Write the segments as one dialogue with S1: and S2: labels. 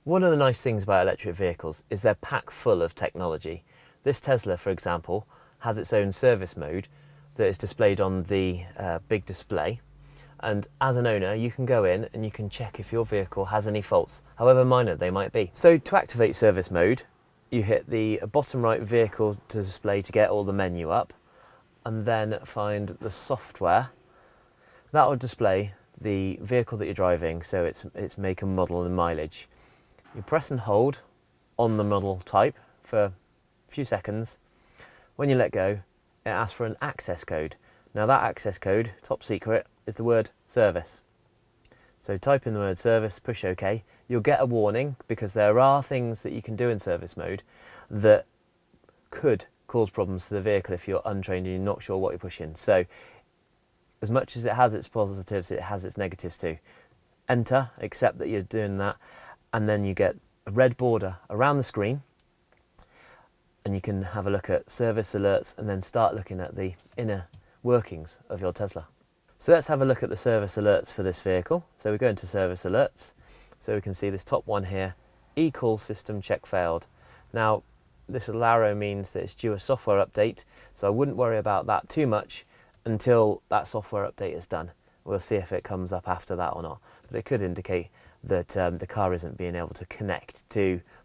S1: One of the nice things about electric vehicles is they're packed full of technology. This Tesla, for example, has its own service mode that is displayed on the big display. And as an owner, you can go in and you can check if your vehicle has any faults, however minor they might be. So to activate service mode, you hit the bottom right vehicle to display to get all the menu up, and then find the software. That will display the vehicle that you're driving, so its make and model and mileage. You press and hold on the model type for a few seconds. When you let go, it asks for an access code. Now that access code, top secret, is the word service. So type in the word service, push OK. You'll get a warning because there are things that you can do in service mode that could cause problems to the vehicle if you're untrained and you're not sure what you're pushing. So as much as it has its positives, it has its negatives too. Enter, accept that you're doing that, and then you get a red border around the screen, and you can have a look at service alerts and then start looking at the inner workings of your Tesla. So let's have a look at the service alerts for this vehicle. So we go into service alerts. So we can see this top one here, eCall system check failed. Now this little arrow means that it's due a software update, so I wouldn't worry about that too much until that software update is done. We'll see if it comes up after that or not, but it could indicate that the car isn't being able to connect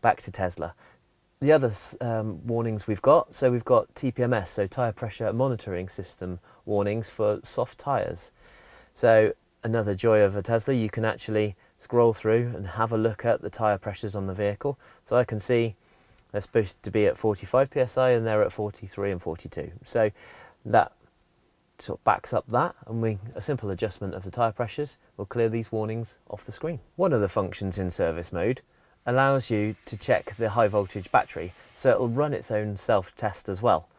S1: back to Tesla. The other warnings we've got, so we've got TPMS, so tyre pressure monitoring system warnings for soft tyres. So another joy of a Tesla, you can actually scroll through and have a look at the tyre pressures on the vehicle. So I can see they're supposed to be at 45 psi and they're at 43 and 42. So that sort of backs up that, and a simple adjustment of the tyre pressures will clear these warnings off the screen. One of the functions in service mode allows you to check the high voltage battery, so it'll run its own self-test as well.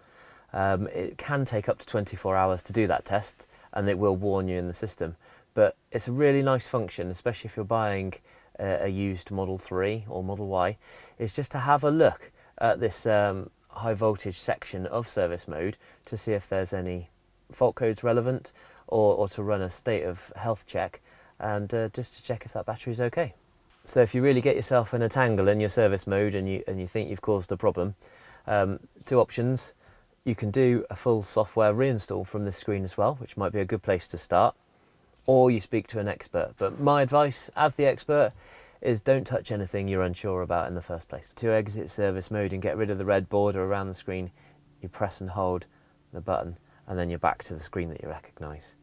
S1: It can take up to 24 hours to do that test, and it will warn you in the system, but it's a really nice function, especially if you're buying a used Model 3 or Model Y, is just to have a look at this high voltage section of service mode to see if there's any fault codes relevant, or to run a state of health check, and just to check if that battery is okay. So if you really get yourself in a tangle in your service mode and you think you've caused a problem, two options. You can do a full software reinstall from this screen as well, which might be a good place to start, or you speak to an expert. But my advice as the expert is don't touch anything you're unsure about in the first place. To exit service mode and get rid of the red border around the screen, you press and hold the button, and then you're back to the screen that you recognise.